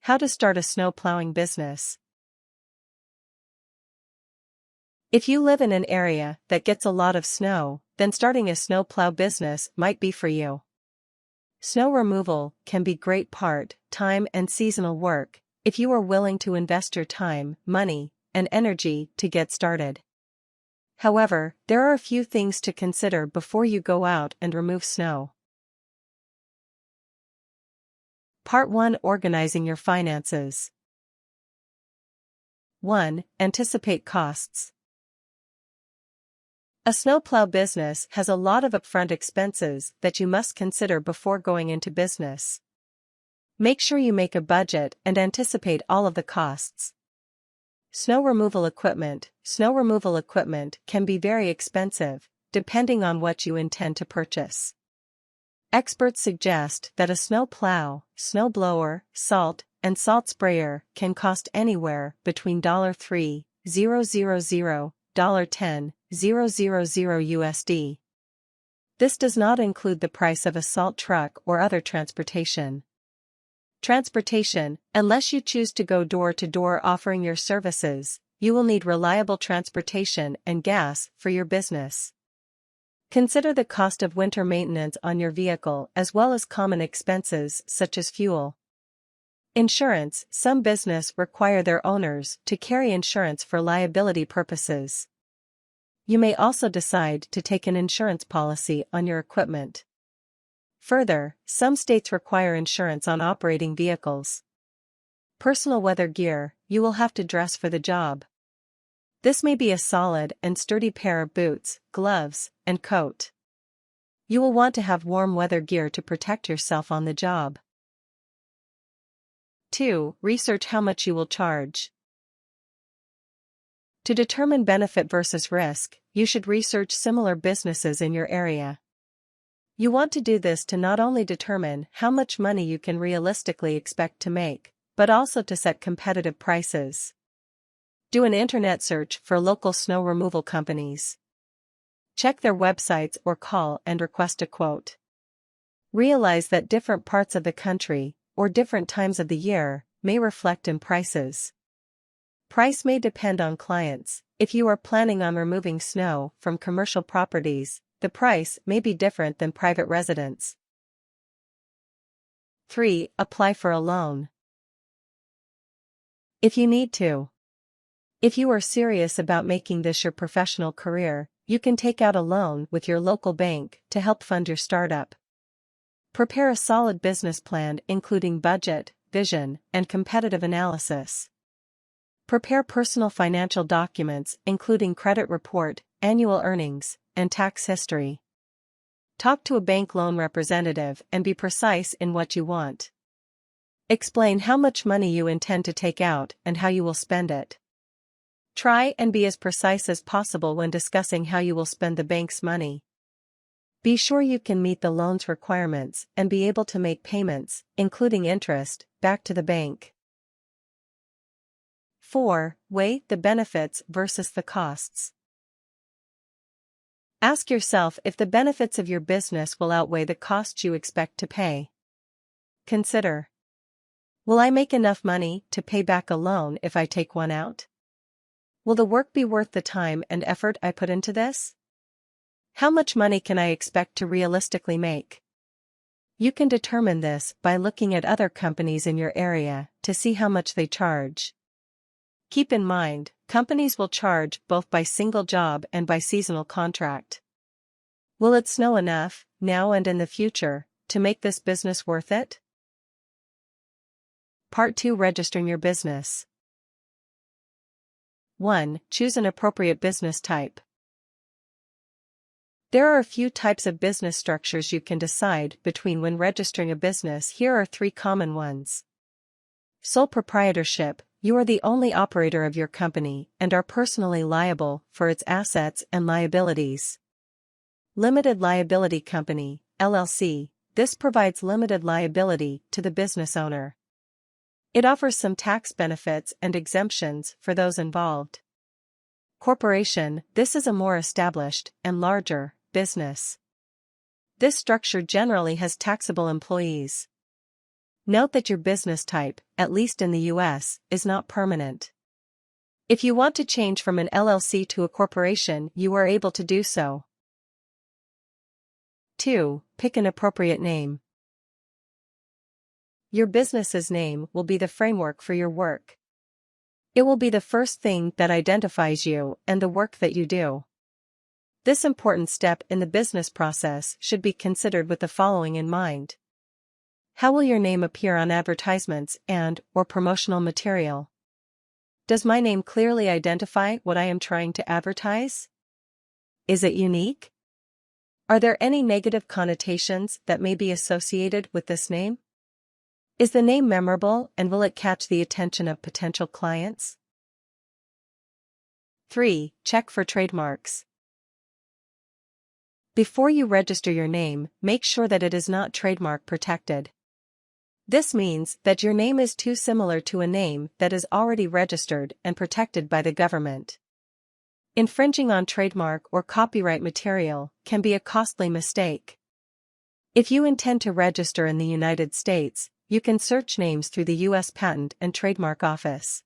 How to start a snow plowing business. If you live in an area that gets a lot of snow, then starting a snow plow business might be for you. Snow removal can be great part-time and seasonal work, if you are willing to invest your time, money, and energy to get started. However, there are a few things to consider before you go out and remove snow. Part 1: Organizing your finances. 1. Anticipate costs. A snowplow business has a lot of upfront expenses that you must consider before going into business. Make sure you make a budget and anticipate all of the costs. Snow removal equipment. Snow removal equipment can be very expensive, depending on what you intend to purchase. Experts suggest that a snow plow, snow blower, salt, and salt sprayer can cost anywhere between $3,000, $10,000 USD. This does not include the price of a salt truck or other transportation. Transportation. Unless you choose to go door to door offering your services, you will need reliable transportation and gas for your business. Consider the cost of winter maintenance on your vehicle as well as common expenses such as fuel. Insurance. Some businesses require their owners to carry insurance for liability purposes. You may also decide to take an insurance policy on your equipment. Further, some states require insurance on operating vehicles. Personal weather gear. You will have to dress for the job. This may be a solid and sturdy pair of boots, gloves, and coat. You will want to have warm weather gear to protect yourself on the job. 2. Research how much you will charge. To determine benefit versus risk, you should research similar businesses in your area. You want to do this to not only determine how much money you can realistically expect to make, but also to set competitive prices. Do an internet search for local snow removal companies. Check their websites or call and request a quote. Realize that different parts of the country, or different times of the year, may reflect in prices. Price may depend on clients. If you are planning on removing snow from commercial properties, the price may be different than private residents. 3. Apply for a loan. If you need to. If you are serious about making this your professional career, you can take out a loan with your local bank to help fund your startup. Prepare a solid business plan including budget, vision, and competitive analysis. Prepare personal financial documents including credit report, annual earnings, and tax history. Talk to a bank loan representative and be precise in what you want. Explain how much money you intend to take out and how you will spend it. Try and be as precise as possible when discussing how you will spend the bank's money. Be sure you can meet the loan's requirements and be able to make payments, including interest, back to the bank. 4. Weigh the benefits versus the costs. Ask yourself if the benefits of your business will outweigh the costs you expect to pay. Consider: will I make enough money to pay back a loan if I take one out? Will the work be worth the time and effort I put into this? How much money can I expect to realistically make? You can determine this by looking at other companies in your area to see how much they charge. Keep in mind, companies will charge both by single job and by seasonal contract. Will it snow enough, now and in the future, to make this business worth it? Part 2: Registering your business. 1. Choose an appropriate business type. There are a few types of business structures you can decide between when registering a business. Here are 3 common ones. Sole proprietorship. You are the only operator of your company and are personally liable for its assets and liabilities. Limited liability company, LLC. This provides limited liability to the business owner. It offers some tax benefits and exemptions for those involved. Corporation. This is a more established and larger business. This structure generally has taxable employees. Note that your business type, at least in the US, is not permanent. If you want to change from an LLC to a corporation, you are able to do so. 2. Pick an appropriate name. Your business's name will be the framework for your work. It will be the first thing that identifies you and the work that you do. This important step in the business process should be considered with the following in mind. How will your name appear on advertisements and/or promotional material? Does my name clearly identify what I am trying to advertise? Is it unique? Are there any negative connotations that may be associated with this name? Is the name memorable and will it catch the attention of potential clients? 3. Check for trademarks. Before you register your name, make sure that it is not trademark protected. This means that your name is too similar to a name that is already registered and protected by the government. Infringing on trademark or copyright material can be a costly mistake. If you intend to register in the United States, you can search names through the U.S. Patent and Trademark Office.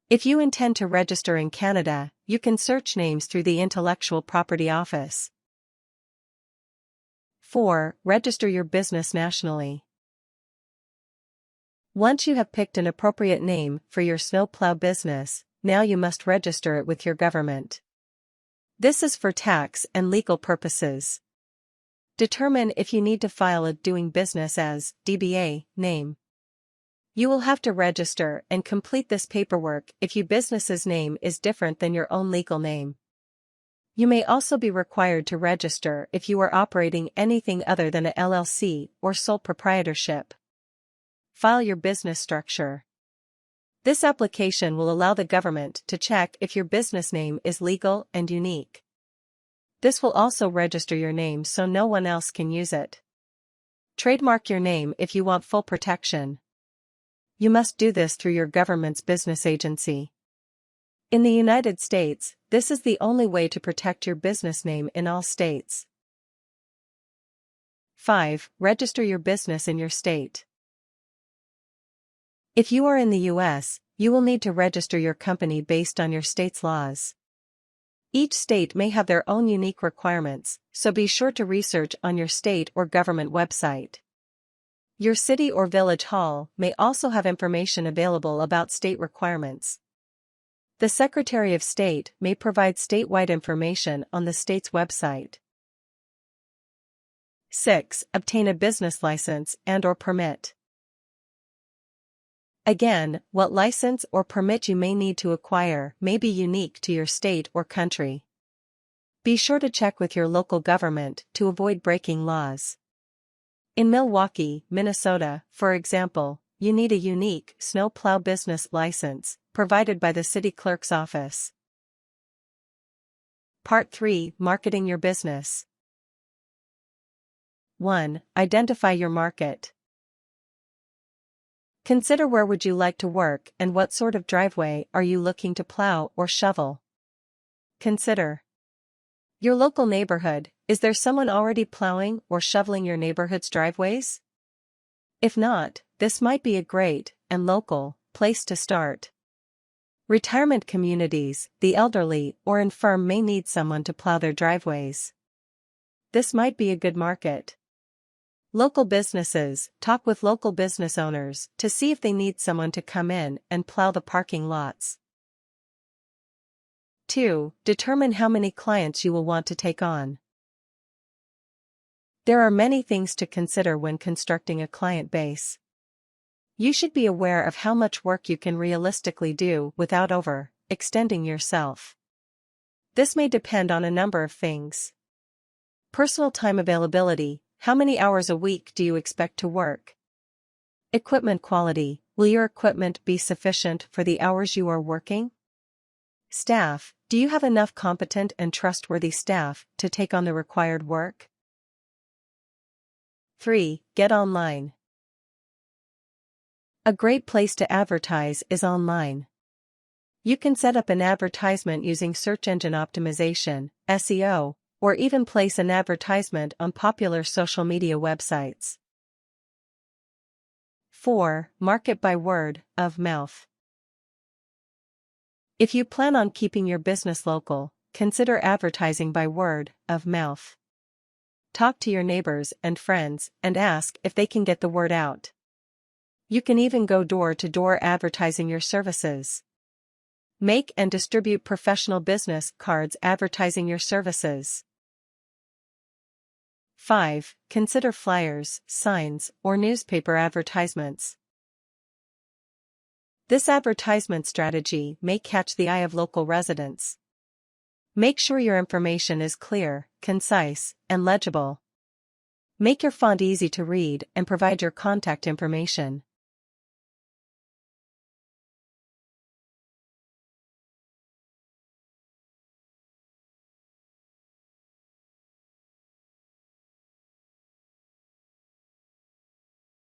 If you intend to register in Canada, you can search names through the Intellectual Property Office. 4. Register your business nationally. Once you have picked an appropriate name for your snowplow business, now you must register it with your government. This is for tax and legal purposes. Determine if you need to file a doing business as DBA name. You will have to register and complete this paperwork if your business's name is different than your own legal name. You may also be required to register if you are operating anything other than a LLC or sole proprietorship. File your business structure. This application will allow the government to check if your business name is legal and unique. This will also register your name so no one else can use it. Trademark your name if you want full protection. You must do this through your government's business agency. In the United States, this is the only way to protect your business name in all states. 5. Register your business in your state. If you are in the U.S., you will need to register your company based on your state's laws. Each state may have their own unique requirements, so be sure to research on your state or government website. Your city or village hall may also have information available about state requirements. The Secretary of State may provide statewide information on the state's website. 6. Obtain a business license and/or permit. Again, what license or permit you may need to acquire may be unique to your state or country. Be sure to check with your local government to avoid breaking laws. In Milwaukee, Minnesota, for example, you need a unique snowplow business license, provided by the city clerk's office. Part 3. Marketing your business. 1. Identify your market. Consider where would you like to work and what sort of driveway are you looking to plow or shovel. Consider your local neighborhood. Is there someone already plowing or shoveling your neighborhood's driveways? If not, this might be a great and local place to start. Retirement communities, the elderly or infirm may need someone to plow their driveways. This might be a good market. Local businesses, talk with local business owners to see if they need someone to come in and plow the parking lots. 2. Determine how many clients you will want to take on. There are many things to consider when constructing a client base. You should be aware of how much work you can realistically do without overextending yourself. This may depend on a number of things. Personal time availability. How many hours a week do you expect to work? Equipment quality. Will your equipment be sufficient for the hours you are working? Staff. Do you have enough competent and trustworthy staff to take on the required work? 3. Get online. A great place to advertise is online. You can set up an advertisement using search engine optimization, SEO, or even place an advertisement on popular social media websites. 4. Market by word of mouth. If you plan on keeping your business local, consider advertising by word of mouth. Talk to your neighbors and friends and ask if they can get the word out. You can even go door-to-door advertising your services. Make and distribute professional business cards advertising your services. 5. Consider flyers, signs, or newspaper advertisements. This advertisement strategy may catch the eye of local residents. Make sure your information is clear, concise, and legible. Make your font easy to read and provide your contact information.